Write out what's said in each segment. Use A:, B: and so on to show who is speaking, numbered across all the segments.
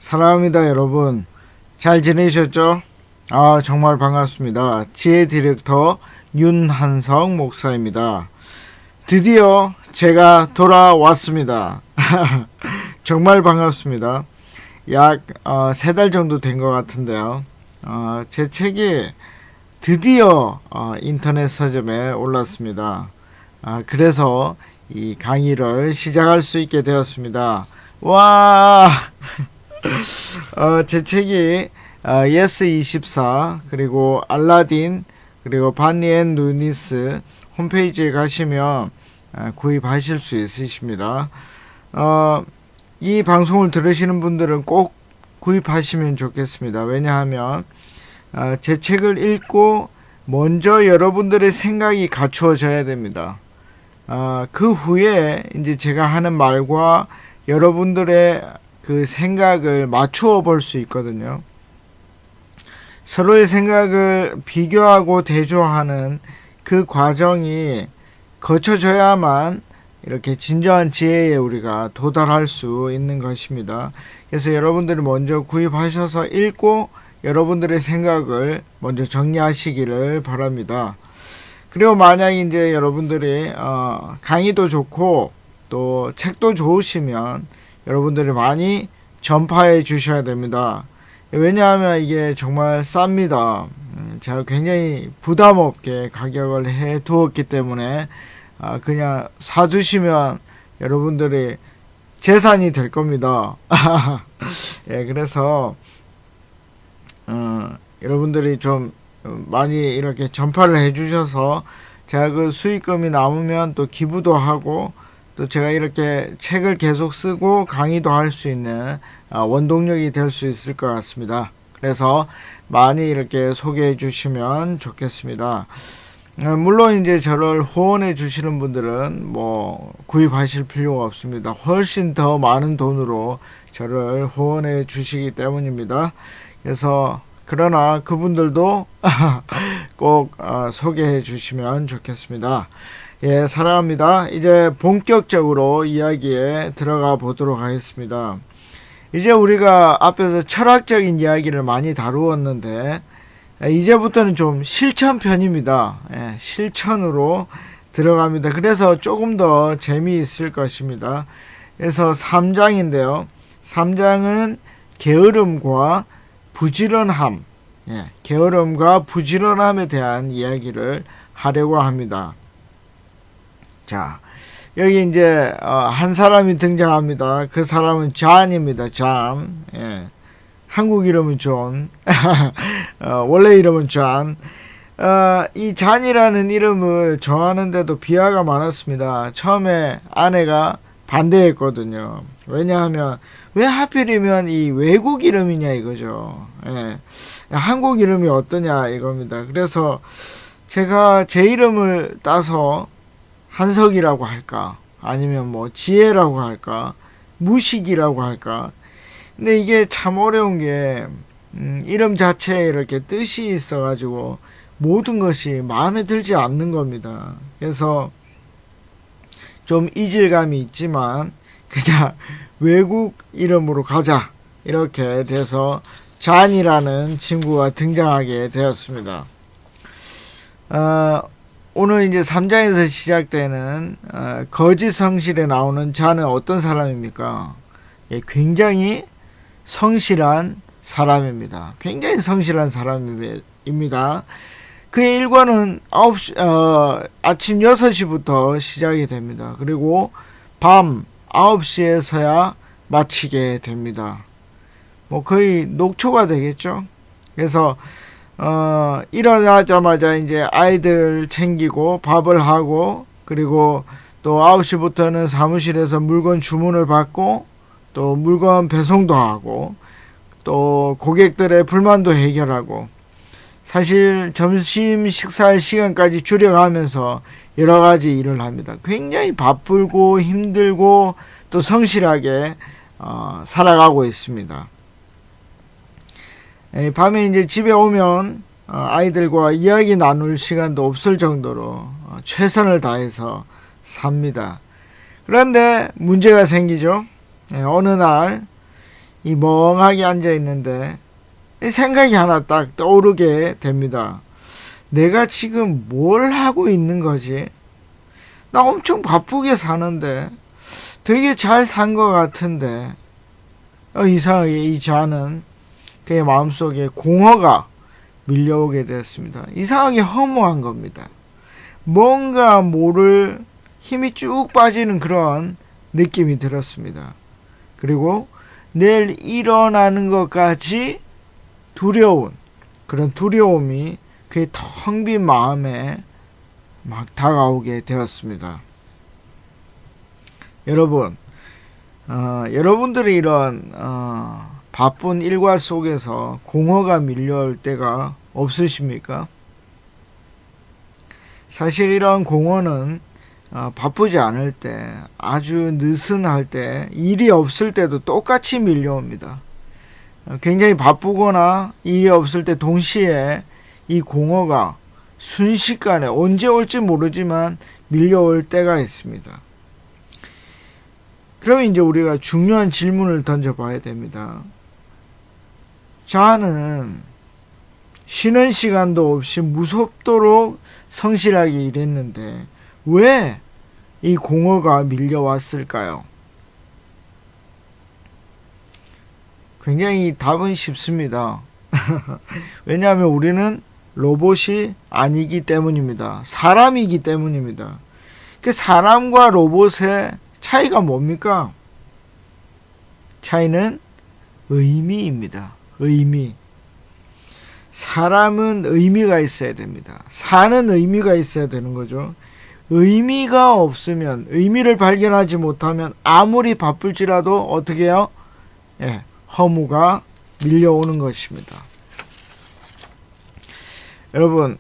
A: 사랑합니다, 여러분. 잘 지내셨죠? 정말 반갑습니다. 지혜 디렉터 윤한성 목사입니다. 드디어 제가 돌아왔습니다. 정말 반갑습니다. 약 3달 정도 된 것 같은데요. 제 책이 드디어 인터넷 서점에 올랐습니다. 그래서 이 강의를 시작할 수 있게 되었습니다. 와! 제 책이 예스24 그리고 알라딘 그리고 바니 앤 루니스 홈페이지에 가시면 구입하실 수 있으십니다. 이 방송을 들으시는 분들은 꼭 구입하시면 좋겠습니다. 왜냐하면 제 책을 읽고 먼저 여러분들의 생각이 갖추어져야 됩니다. 그 후에 이제 제가 하는 말과 여러분들의 그 생각을 맞추어 볼 수 있거든요. 서로의 생각을 비교하고 대조하는 그 과정이 거쳐져야만 이렇게 진정한 지혜에 우리가 도달할 수 있는 것입니다. 그래서 여러분들이 먼저 구입하셔서 읽고 여러분들의 생각을 먼저 정리하시기를 바랍니다. 그리고 만약 이제 여러분들이 강의도 좋고 또 책도 좋으시면 여러분들이 많이 전파해 주셔야 됩니다. 왜냐하면 이게 정말 쌉니다. 제가 굉장히 부담 없게 가격을 해 두었기 때문에 그냥 사두시면 여러분들이 재산이 될 겁니다. 예, 그래서 여러분들이 좀 많이 이렇게 전파를 해 주셔서 제가 그 수익금이 남으면 또 기부도 하고 또 제가 이렇게 책을 계속 쓰고 강의도 할 수 있는 원동력이 될 수 있을 것 같습니다. 그래서 많이 이렇게 소개해 주시면 좋겠습니다. 물론 이제 저를 후원해 주시는 분들은 뭐 구입하실 필요가 없습니다. 훨씬 더 많은 돈으로 저를 후원해 주시기 때문입니다. 그래서 그러나 그분들도 꼭 소개해 주시면 좋겠습니다. 예, 사랑합니다. 이제 본격적으로 이야기에 들어가 보도록 하겠습니다. 이제 우리가 앞에서 철학적인 이야기를 많이 다루었는데 이제부터는 좀 실천편입니다. 예, 실천으로 들어갑니다. 그래서 조금 더 재미있을 것입니다. 그래서 3장인데요. 3장은 게으름과 부지런함, 게으름과 부지런함에 대한 이야기를 하려고 합니다. 자, 여기 이제 한 사람이 등장합니다. 그 사람은 존입니다. 존. 예. 한국 이름은 존. 원래 이름은 존. 이 잔이라는 이름을 정하는데도 비하가 많았습니다. 처음에 아내가 반대했거든요. 왜냐하면 왜 하필이면 이 외국 이름이냐 이거죠. 예. 한국 이름이 어떠냐 이겁니다. 그래서 제가 제 이름을 따서 한석이라고 할까, 아니면 뭐 지혜라고 할까, 무식이라고 할까. 근데 이게 참 어려운 게 이름 자체에 이렇게 뜻이 있어가지고 모든 것이 마음에 들지 않는 겁니다. 그래서 좀 이질감이 있지만 그냥 외국 이름으로 가자 이렇게 돼서 잔이라는 친구가 등장하게 되었습니다. 오늘 이제 3장에서 시작되는 거짓 성실에 나오는 자는 어떤 사람입니까? 예, 굉장히 성실한 사람입니다. 굉장히 성실한 사람입니다. 그의 일과는 아침 6시부터 시작이 됩니다. 그리고 밤 9시에서야 마치게 됩니다. 뭐 거의 녹초가 되겠죠. 그래서 일어나자마자 이제 아이들 챙기고 밥을 하고, 그리고 또 9시부터는 사무실에서 물건 주문을 받고 또 물건 배송도 하고 또 고객들의 불만도 해결하고, 사실 점심 식사할 시간까지 줄여가면서 여러 가지 일을 합니다. 굉장히 바쁘고 힘들고 또 성실하게 살아가고 있습니다. 밤에 이제 집에 오면 아이들과 이야기 나눌 시간도 없을 정도로 최선을 다해서 삽니다. 그런데 문제가 생기죠. 어느 날 이 멍하게 앉아 있는데 생각이 하나 딱 떠오르게 됩니다. 내가 지금 뭘 하고 있는 거지? 나 엄청 바쁘게 사는데, 되게 잘 산 것 같은데, 이상하게 이 자는 그의 마음속에 공허가 밀려오게 되었습니다. 이상하게 허무한 겁니다. 뭔가 모를 힘이 쭉 빠지는 그런 느낌이 들었습니다. 그리고 내일 일어나는 것까지 두려운 그런 두려움이 그의 텅 빈 마음에 막 다가오게 되었습니다. 여러분, 여러분들이 이런 바쁜 일과 속에서 공허가 밀려올 때가 없으십니까? 사실 이런 공허는 바쁘지 않을 때, 아주 느슨할 때, 일이 없을 때도 똑같이 밀려옵니다. 굉장히 바쁘거나 일이 없을 때 동시에 이 공허가 순식간에 언제 올지 모르지만 밀려올 때가 있습니다. 그러면 이제 우리가 중요한 질문을 던져봐야 됩니다. 자는 쉬는 시간도 없이 무섭도록 성실하게 일했는데 왜 이 공허가 밀려왔을까요? 굉장히 답은 쉽습니다. 왜냐하면 우리는 로봇이 아니기 때문입니다. 사람이기 때문입니다. 그 사람과 로봇의 차이가 뭡니까? 차이는 의미입니다. 의미. 사람은 의미가 있어야 됩니다. 사는 의미가 있어야 되는 거죠. 의미가 없으면, 의미를 발견하지 못하면 아무리 바쁠지라도 어떻게 해요? 허무가 밀려오는 것입니다. 여러분,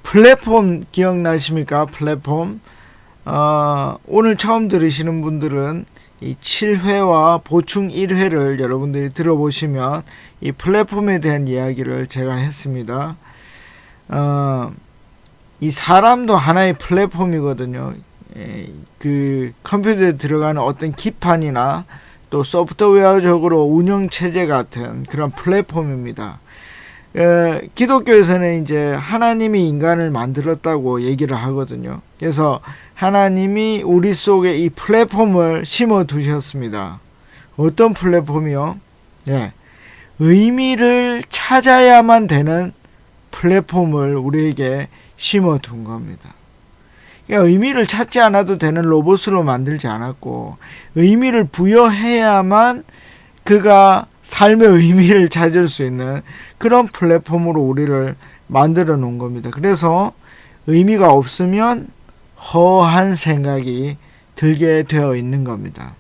A: 플랫폼 기억나십니까? 플랫폼. 오늘 처음 들으시는 분들은 이 7회와 보충 1회를 여러분들이 들어보시면 이 플랫폼에 대한 이야기를 제가 했습니다. 이 사람도 하나의 플랫폼이거든요. 그 컴퓨터에 들어가는 어떤 기판이나 또 소프트웨어적으로 운영체제 같은 그런 플랫폼입니다. 기독교에서는 이제 하나님이 인간을 만들었다고 얘기를 하거든요. 그래서 하나님이 우리 속에 이 플랫폼을 심어 두셨습니다. 어떤 플랫폼이요? 의미를 찾아야만 되는 플랫폼을 우리에게 심어 둔 겁니다. 그러니까 의미를 찾지 않아도 되는 로봇으로 만들지 않았고, 의미를 부여해야만 그가 삶의 의미를 찾을 수 있는 그런 플랫폼으로 우리를 만들어 놓은 겁니다. 그래서 의미가 없으면 허한 생각이 들게 되어 있는 겁니다.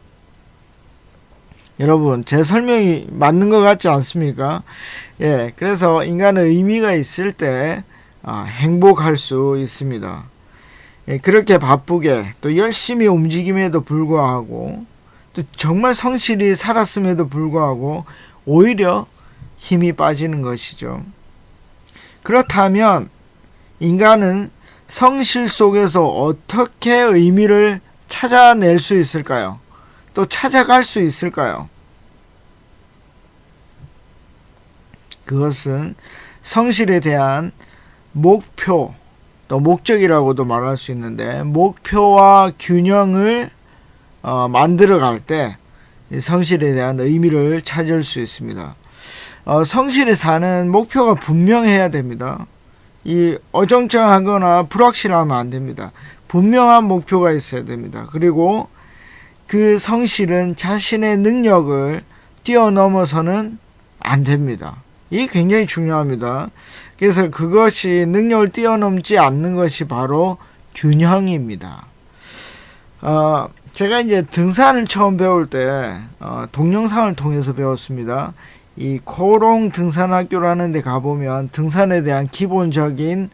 A: 여러분, 제 설명이 맞는 것 같지 않습니까? 그래서 인간은 의미가 있을 때 행복할 수 있습니다. 그렇게 바쁘게 또 열심히 움직임에도 불구하고 또 정말 성실히 살았음에도 불구하고 오히려 힘이 빠지는 것이죠. 그렇다면 인간은 성실 속에서 어떻게 의미를 찾아낼 수 있을까요? 또 찾아갈 수 있을까요? 그것은 성실에 대한 목표, 또 목적이라고도 말할 수 있는데, 목표와 균형을 만들어 갈 때 성실에 대한 의미를 찾을 수 있습니다. 성실히 사는 목표가 분명해야 됩니다. 이 어정쩡하거나 불확실하면 안 됩니다. 분명한 목표가 있어야 됩니다. 그리고 그 성실은 자신의 능력을 뛰어넘어서는 안 됩니다. 이게 굉장히 중요합니다. 그래서 그것이 능력을 뛰어넘지 않는 것이 바로 균형입니다. 제가 이제 등산을 처음 배울 때 동영상을 통해서 배웠습니다. 이 코롱 등산학교라는 데 가보면 등산에 대한 기본적인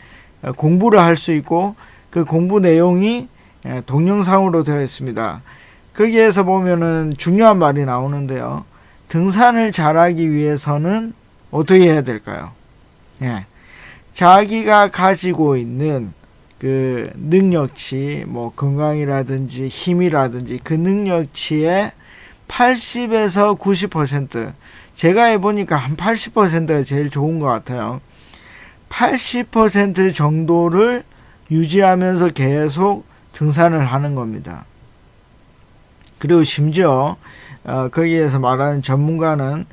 A: 공부를 할 수 있고, 그 공부 내용이 동영상으로 되어 있습니다. 거기에서 보면은 중요한 말이 나오는데요. 등산을 잘하기 위해서는 어떻게 해야 될까요? 자기가 가지고 있는 그 능력치, 뭐 건강이라든지 힘이라든지 그 능력치의 80에서 90%, 제가 해보니까 한 80%가 제일 좋은 것 같아요. 80% 정도를 유지하면서 계속 등산을 하는 겁니다. 그리고 심지어 거기에서 말하는 전문가는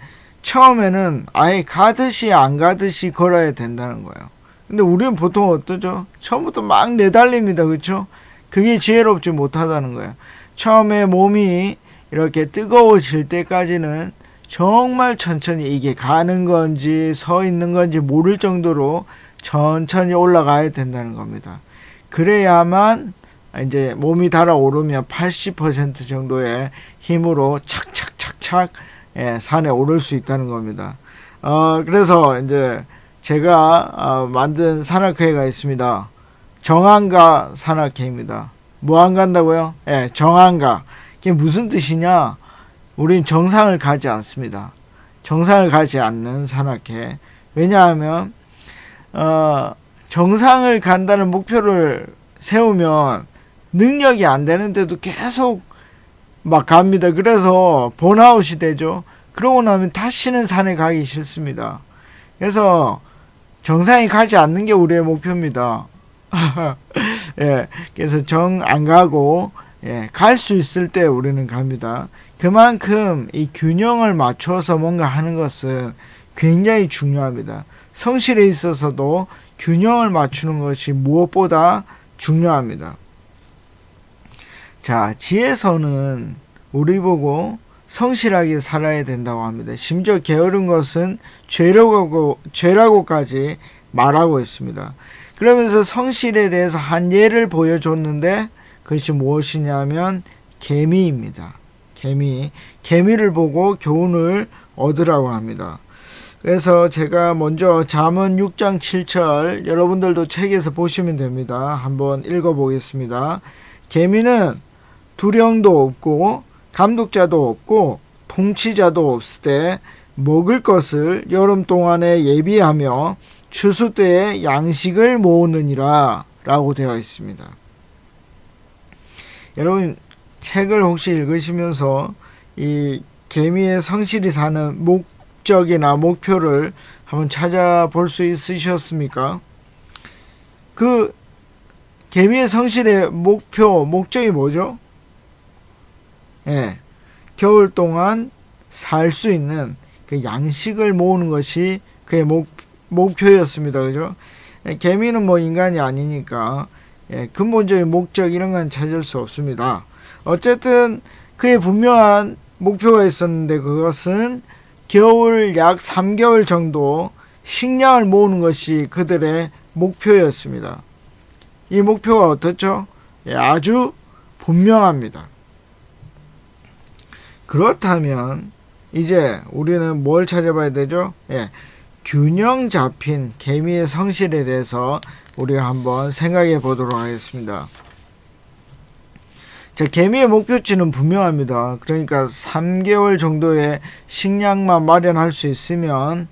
A: 처음에는 아예 가듯이 안 가듯이 걸어야 된다는 거예요. 근데 우리는 보통 어떠죠? 처음부터 막 내달립니다. 그렇죠? 그게 지혜롭지 못하다는 거예요. 처음에 몸이 이렇게 뜨거워질 때까지는 정말 천천히, 이게 가는 건지 서 있는 건지 모를 정도로 천천히 올라가야 된다는 겁니다. 그래야만 이제 몸이 달아오르면 80% 정도의 힘으로 착착착착 산에 오를 수 있다는 겁니다. 그래서 이제 제가 만든 산악회가 있습니다. 정한가 산악회입니다. 뭐 안 간다고요? 정한가. 이게 무슨 뜻이냐? 우린 정상을 가지 않습니다. 정상을 가지 않는 산악회. 왜냐하면 정상을 간다는 목표를 세우면 능력이 안 되는데도 계속 막 갑니다. 그래서 번아웃이 되죠. 그러고 나면 다시는 산에 가기 싫습니다. 그래서 정상에 가지 않는 게 우리의 목표입니다. 그래서 정 안 가고 갈 수 있을 때 우리는 갑니다. 그만큼 이 균형을 맞춰서 뭔가 하는 것은 굉장히 중요합니다. 성실에 있어서도 균형을 맞추는 것이 무엇보다 중요합니다. 자, 지혜서는 우리 보고 성실하게 살아야 된다고 합니다. 심지어 게으른 것은 죄라고까지 말하고 있습니다. 그러면서 성실에 대해서 한 예를 보여줬는데 그것이 무엇이냐면 개미입니다. 개미를 보고 교훈을 얻으라고 합니다. 그래서 제가 먼저 잠언 6장 7절, 여러분들도 책에서 보시면 됩니다. 한번 읽어보겠습니다. 개미는 두령도 없고 감독자도 없고 통치자도 없을 때 먹을 것을 여름 동안에 예비하며 추수 때에 양식을 모으느니라 라고 되어 있습니다. 여러분 책을 혹시 읽으시면서 이 개미의 성실히 사는 목적이나 목표를 한번 찾아볼 수 있으셨습니까? 그 개미의 성실의 목적이 뭐죠? 겨울 동안 살 수 있는 그 양식을 모으는 것이 그의 목표였습니다. 그죠? 개미는 뭐 인간이 아니니까 근본적인 목적 이런 건 찾을 수 없습니다. 어쨌든 그의 분명한 목표가 있었는데 그것은 겨울 약 3개월 정도 식량을 모으는 것이 그들의 목표였습니다. 이 목표가 어떻죠? 아주 분명합니다. 그렇다면 이제 우리는 뭘 찾아봐야 되죠? 균형 잡힌 개미의 성실에 대해서 우리가 한번 생각해 보도록 하겠습니다. 자, 개미의 목표치는 분명합니다. 그러니까 3개월 정도의 식량만 마련할 수 있으면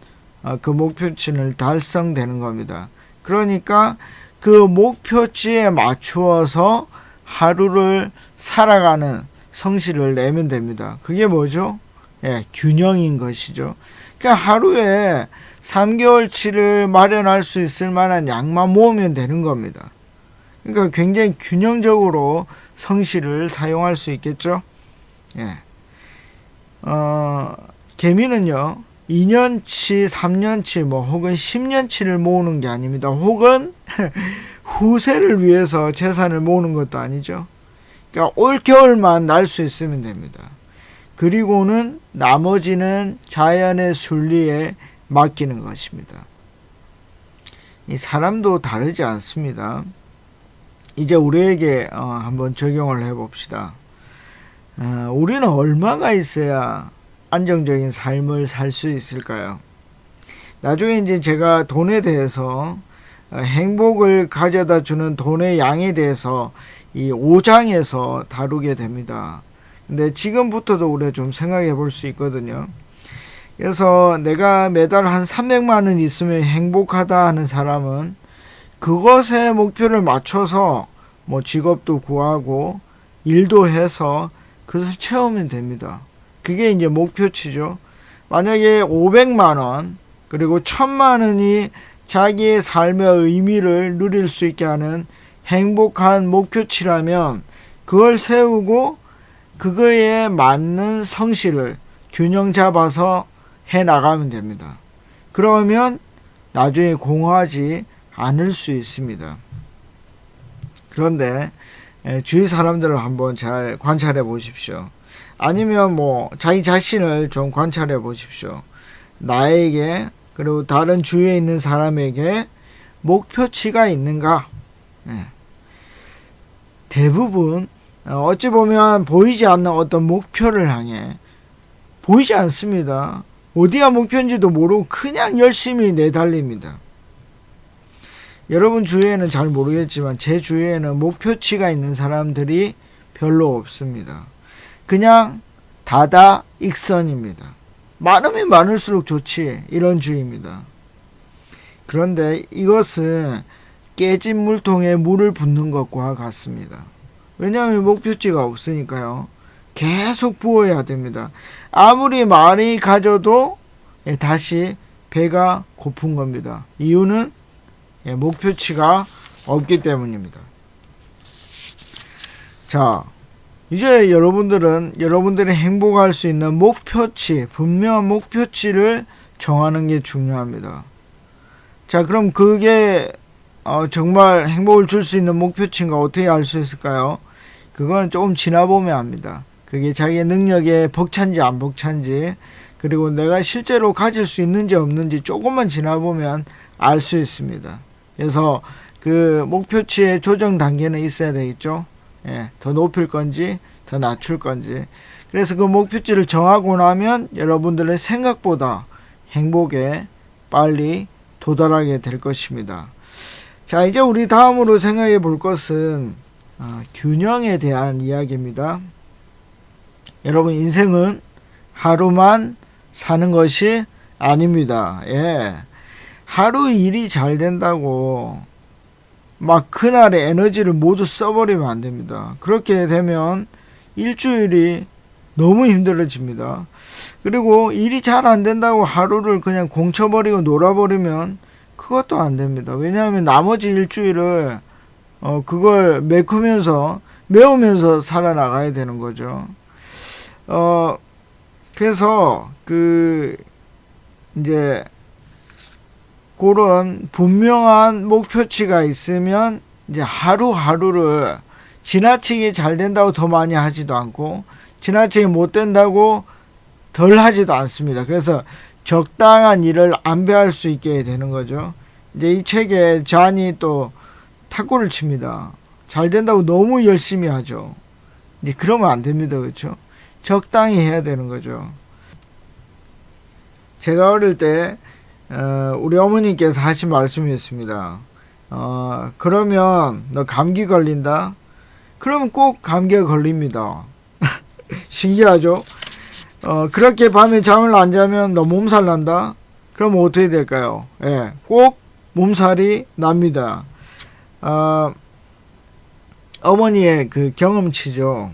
A: 그 목표치는 달성되는 겁니다. 그러니까 그 목표치에 맞추어서 하루를 살아가는 성실을 내면 됩니다. 그게 뭐죠? 균형인 것이죠. 그러니까 하루에 3개월치를 마련할 수 있을 만한 양만 모으면 되는 겁니다. 그러니까 굉장히 균형적으로 성실을 사용할 수 있겠죠. 개미는요 2년치, 3년치 혹은 10년치를 모으는 게 아닙니다. 혹은 후세를 위해서 재산을 모으는 것도 아니죠. 그러니까 올겨울만 날 수 있으면 됩니다. 그리고는 나머지는 자연의 순리에 맡기는 것입니다. 이 사람도 다르지 않습니다. 이제 우리에게 한번 적용을 해봅시다. 우리는 얼마가 있어야 안정적인 삶을 살 수 있을까요? 나중에 이제 제가 돈에 대해서 행복을 가져다 주는 돈의 양에 대해서 이 5장에서 다루게 됩니다. 근데 지금부터도 우리가 좀 생각해 볼 수 있거든요. 그래서 내가 매달 한 300만 원 있으면 행복하다 하는 사람은 그것에 목표를 맞춰서 뭐 직업도 구하고 일도 해서 그것을 채우면 됩니다. 그게 이제 목표치죠. 만약에 500만 원 그리고 1000만 원이 자기의 삶의 의미를 누릴 수 있게 하는 행복한 목표치라면 그걸 세우고 그거에 맞는 성실을 균형 잡아서 해 나가면 됩니다. 그러면 나중에 공허하지 않을 수 있습니다. 그런데 주위 사람들을 한번 잘 관찰해 보십시오. 아니면 뭐 자기 자신을 좀 관찰해 보십시오. 나에게 그리고 다른 주위에 있는 사람에게 목표치가 있는가? 대부분 어찌 보면 보이지 않는 어떤 목표를 향해 보이지 않습니다. 어디가 목표인지도 모르고 그냥 열심히 내달립니다. 여러분 주위에는 잘 모르겠지만 제 주위에는 목표치가 있는 사람들이 별로 없습니다. 그냥 다다익선입니다. 많으면 많을수록 좋지, 이런 주의입니다. 그런데 이것은 깨진 물통에 물을 붓는 것과 같습니다. 왜냐하면 목표치가 없으니까요. 계속 부어야 됩니다. 아무리 많이 가져도 다시 배가 고픈 겁니다. 이유는 목표치가 없기 때문입니다. 자, 이제 여러분들이 행복할 수 있는 목표치, 분명한 목표치를 정하는 게 중요합니다. 자, 그럼 그게 정말 행복을 줄 수 있는 목표치인가 어떻게 알 수 있을까요? 그건 조금 지나보면 압니다. 그게 자기의 능력에 벅찬지 안 벅찬지, 그리고 내가 실제로 가질 수 있는지 없는지 조금만 지나보면 알 수 있습니다. 그래서 그 목표치의 조정 단계는 있어야 되겠죠. 더 높일 건지 더 낮출 건지. 그래서 그 목표치를 정하고 나면 여러분들의 생각보다 행복에 빨리 도달하게 될 것입니다. 자, 이제 우리 다음으로 생각해 볼 것은 균형에 대한 이야기입니다. 여러분, 인생은 하루만 사는 것이 아닙니다. 하루 일이 잘 된다고 막 그날의 에너지를 모두 써버리면 안 됩니다. 그렇게 되면 일주일이 너무 힘들어집니다. 그리고 일이 잘 안 된다고 하루를 그냥 공쳐버리고 놀아버리면 그것도 안 됩니다. 왜냐하면 나머지 일주일을 그걸 메우면서 살아나가야 되는 거죠. 그래서 이제 그런 분명한 목표치가 있으면 이제 하루하루를 지나치게 잘 된다고 더 많이 하지도 않고 지나치게 못 된다고 덜 하지도 않습니다. 그래서 적당한 일을 안배할 수 있게 되는 거죠. 이제 이 책에 잔이 또 탁구를 칩니다. 잘 된다고 너무 열심히 하죠. 이제 그러면 안 됩니다. 그렇죠? 적당히 해야 되는 거죠. 제가 어릴 때 우리 어머니께서 하신 말씀이 있습니다. 그러면 너 감기 걸린다? 그러면 꼭 감기가 걸립니다. 신기하죠? 그렇게 밤에 잠을 안 자면 너 몸살 난다? 그러면 어떻게 될까요? 꼭 몸살이 납니다. 어머니의 그 경험치죠.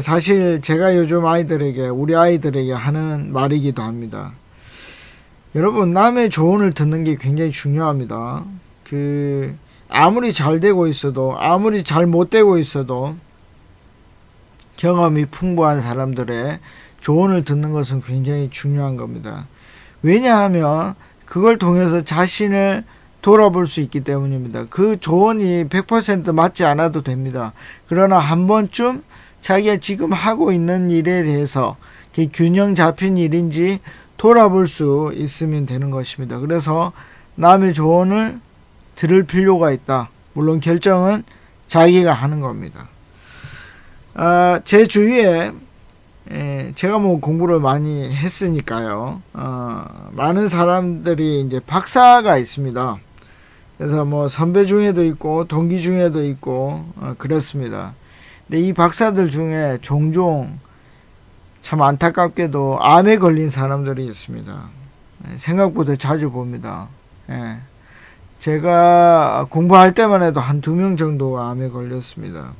A: 사실 제가 요즘 우리 아이들에게 하는 말이기도 합니다. 여러분, 남의 조언을 듣는 게 굉장히 중요합니다. 아무리 잘 되고 있어도, 아무리 잘 못 되고 있어도 경험이 풍부한 사람들의 조언을 듣는 것은 굉장히 중요한 겁니다. 왜냐하면 그걸 통해서 자신을 돌아볼 수 있기 때문입니다. 그 조언이 100% 맞지 않아도 됩니다. 그러나 한 번쯤 자기가 지금 하고 있는 일에 대해서 균형 잡힌 일인지 돌아볼 수 있으면 되는 것입니다. 그래서 남의 조언을 들을 필요가 있다. 물론 결정은 자기가 하는 겁니다. 제 주위에 제가 공부를 많이 했으니까요. 많은 사람들이 이제 박사가 있습니다. 그래서 선배 중에도 있고 동기 중에도 있고 그렇습니다. 근데 이 박사들 중에 종종 참 안타깝게도 암에 걸린 사람들이 있습니다. 생각보다 자주 봅니다. 제가 공부할 때만 해도 한 2명 정도가 암에 걸렸습니다.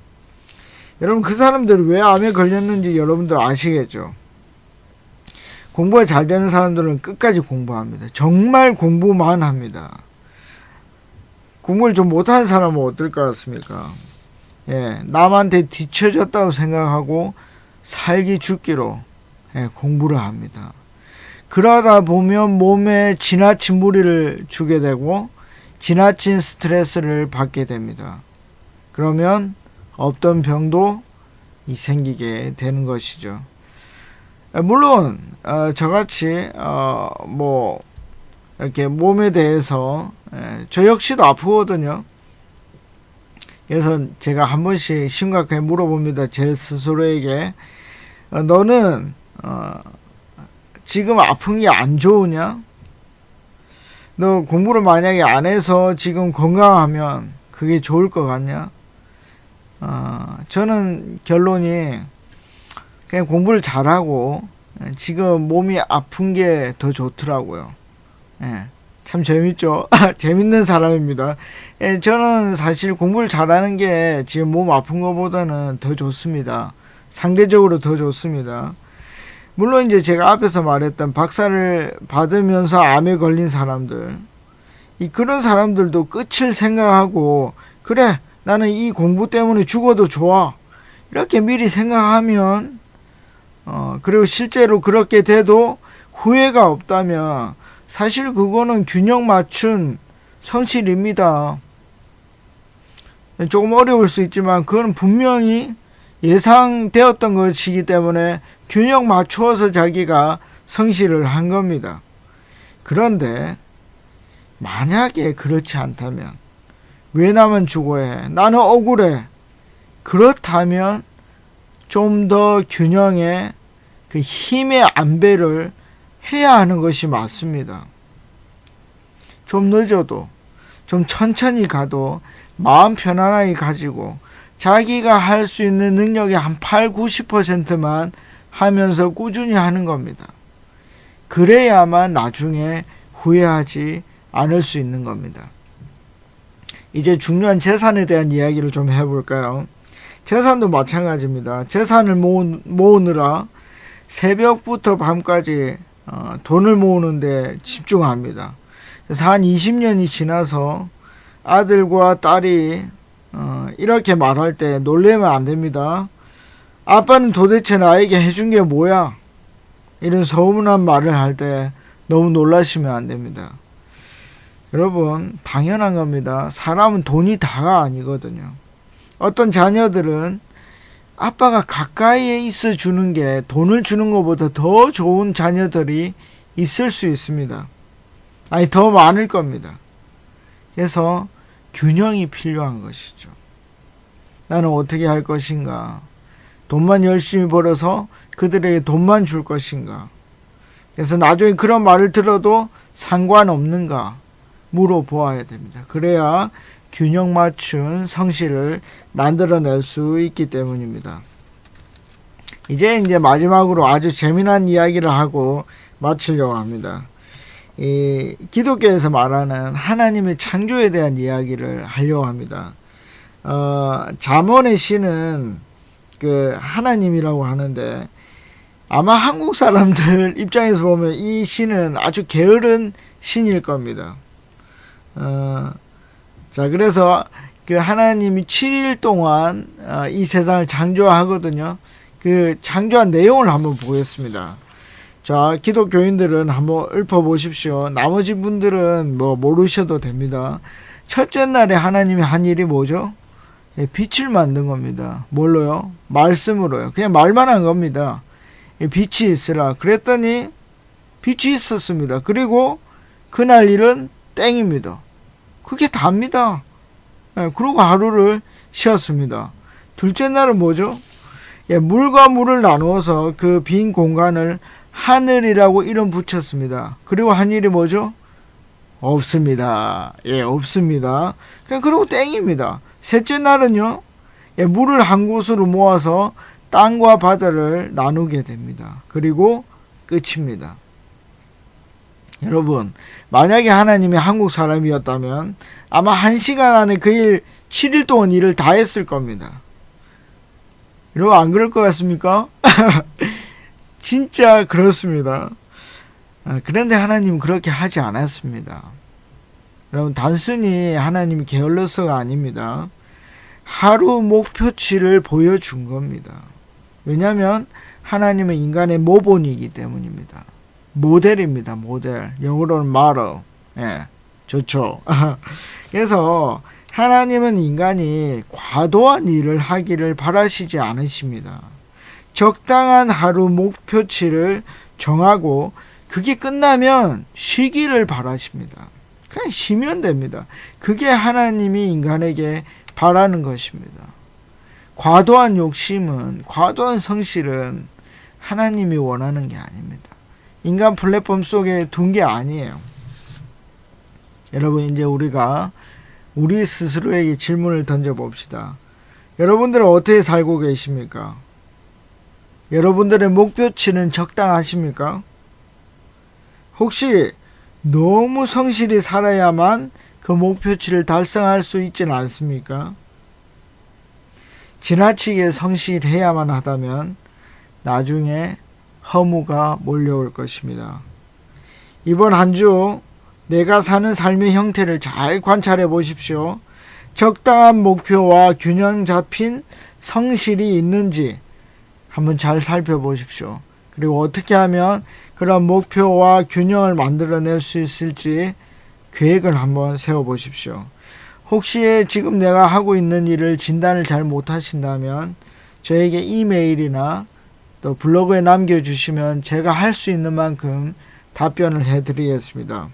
A: 여러분 그 사람들이 왜 암에 걸렸는지 여러분들 아시겠죠? 공부가 잘 되는 사람들은 끝까지 공부합니다. 정말 공부만 합니다. 공부를 좀 못하는 사람은 어떨 것 같습니까? 예, 남한테 뒤처졌다고 생각하고 살기 죽기로 공부를 합니다. 그러다 보면 몸에 지나친 무리를 주게 되고 지나친 스트레스를 받게 됩니다. 그러면 없던 병도 생기게 되는 것이죠. 물론 저같이 뭐 이렇게 몸에 대해서 저 역시도 아프거든요. 그래서 제가 한 번씩 심각하게 물어봅니다. 제 스스로에게 너는 지금 아픈 게 안 좋으냐? 너 공부를 만약에 안 해서 지금 건강하면 그게 좋을 것 같냐? 저는 결론이 그냥 공부를 잘하고 지금 몸이 아픈 게 더 좋더라고요. 예, 참 재밌죠? 재밌는 사람입니다. 예, 저는 사실 공부를 잘하는 게 지금 몸 아픈 것보다는 더 좋습니다. 상대적으로 더 좋습니다. 물론 이제 제가 앞에서 말했던 박사를 받으면서 암에 걸린 사람들, 그런 사람들도 끝을 생각하고 그래 나는 이 공부 때문에 죽어도 좋아 이렇게 미리 생각하면 그리고 실제로 그렇게 돼도 후회가 없다면 사실 그거는 균형 맞춘 성실입니다. 조금 어려울 수 있지만 그건 분명히 예상되었던 것이기 때문에 균형 맞추어서 자기가 성실을 한 겁니다. 그런데 만약에 그렇지 않다면 왜 나만 죽어야 해? 나는 억울해. 그렇다면 좀 더 균형의 그 힘의 안배를 해야 하는 것이 맞습니다. 좀 늦어도 좀 천천히 가도 마음 편안하게 가지고 자기가 할 수 있는 능력의 한 8, 90%만 하면서 꾸준히 하는 겁니다. 그래야만 나중에 후회하지 않을 수 있는 겁니다. 이제 중요한 재산에 대한 이야기를 좀 해볼까요? 재산도 마찬가지입니다. 재산을 모으느라 새벽부터 밤까지 돈을 모으는데 집중합니다. 그래서 한 20년이 지나서 아들과 딸이 이렇게 말할 때 놀래면 안 됩니다. 아빠는 도대체 나에게 해준 게 뭐야? 이런 서운한 말을 할 때 너무 놀라시면 안 됩니다. 여러분 당연한 겁니다. 사람은 돈이 다가 아니거든요. 어떤 자녀들은 아빠가 가까이에 있어 주는 게 돈을 주는 것보다 더 좋은 자녀들이 있을 수 있습니다. 아니 더 많을 겁니다. 그래서 균형이 필요한 것이죠. 나는 어떻게 할 것인가? 돈만 열심히 벌어서 그들에게 돈만 줄 것인가? 그래서 나중에 그런 말을 들어도 상관없는가? 물어보아야 됩니다. 그래야 균형 맞춘 성실을 만들어낼 수 있기 때문입니다. 이제 마지막으로 아주 재미난 이야기를 하고 마치려고 합니다. 이 기독교에서 말하는 하나님의 창조에 대한 이야기를 하려고 합니다. 잠언의 신은 그 하나님이라고 하는데 아마 한국 사람들 입장에서 보면 이 신은 아주 게으른 신일 겁니다. 자, 그래서 그 하나님이 7일 동안 이 세상을 창조하거든요. 그 창조한 내용을 한번 보겠습니다. 자, 기독교인들은 한번 읊어보십시오. 나머지 분들은 뭐 모르셔도 됩니다. 첫째 날에 하나님이 한 일이 뭐죠? 빛을 만든 겁니다. 뭘로요? 말씀으로요. 그냥 말만 한 겁니다. 빛이 있으라. 그랬더니 빛이 있었습니다. 그리고 그날 일은 땡입니다. 그게 답니다. 그리고 하루를 쉬었습니다. 둘째 날은 뭐죠? 물과 물을 나누어서 그 빈 공간을 하늘이라고 이름 붙였습니다. 그리고 한 일이 뭐죠? 없습니다. 없습니다. 그리고 땡입니다. 셋째 날은요, 물을 한 곳으로 모아서 땅과 바다를 나누게 됩니다. 그리고 끝입니다. 여러분, 만약에 하나님이 한국 사람이었다면 아마 1시간 안에 그 일 7일 동안 일을 다 했을 겁니다. 여러분 안 그럴 것 같습니까? 진짜 그렇습니다. 그런데 하나님은 그렇게 하지 않았습니다. 여러분 단순히 하나님이 게을러서가 아닙니다. 하루 목표치를 보여준 겁니다. 왜냐하면 하나님은 인간의 모본이기 때문입니다. 모델입니다. 모델. 영어로는 model. 예, 좋죠. 그래서 하나님은 인간이 과도한 일을 하기를 바라시지 않으십니다. 적당한 하루 목표치를 정하고 그게 끝나면 쉬기를 바라십니다. 그냥 쉬면 됩니다. 그게 하나님이 인간에게 바라는 것입니다. 과도한 욕심은, 과도한 성실은 하나님이 원하는 게 아닙니다. 인간 플랫폼 속에 둔 게 아니에요. 여러분 이제 우리가 우리 스스로에게 질문을 던져봅시다. 여러분들은 어떻게 살고 계십니까? 여러분들의 목표치는 적당하십니까? 혹시 너무 성실히 살아야만 그 목표치를 달성할 수 있지는 않습니까? 지나치게 성실해야만 하다면 나중에 허무가 몰려올 것입니다. 이번 한 주 내가 사는 삶의 형태를 잘 관찰해 보십시오. 적당한 목표와 균형 잡힌 성실이 있는지 한번 잘 살펴보십시오. 그리고 어떻게 하면 그런 목표와 균형을 만들어낼 수 있을지 계획을 한번 세워보십시오. 혹시 지금 내가 하고 있는 일을 진단을 잘 못하신다면 저에게 이메일이나 또 블로그에 남겨주시면 제가 할 수 있는 만큼 답변을 해드리겠습니다.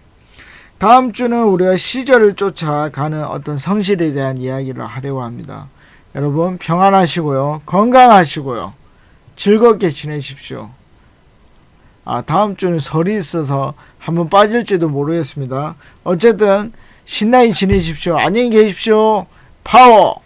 A: 다음 주는 우리가 시절을 쫓아가는 어떤 성실에 대한 이야기를 하려고 합니다. 여러분 평안하시고요. 건강하시고요. 즐겁게 지내십시오. 다음 주는 설이 있어서 한번 빠질지도 모르겠습니다. 어쨌든 신나게 지내십시오. 안녕히 계십시오. 파워!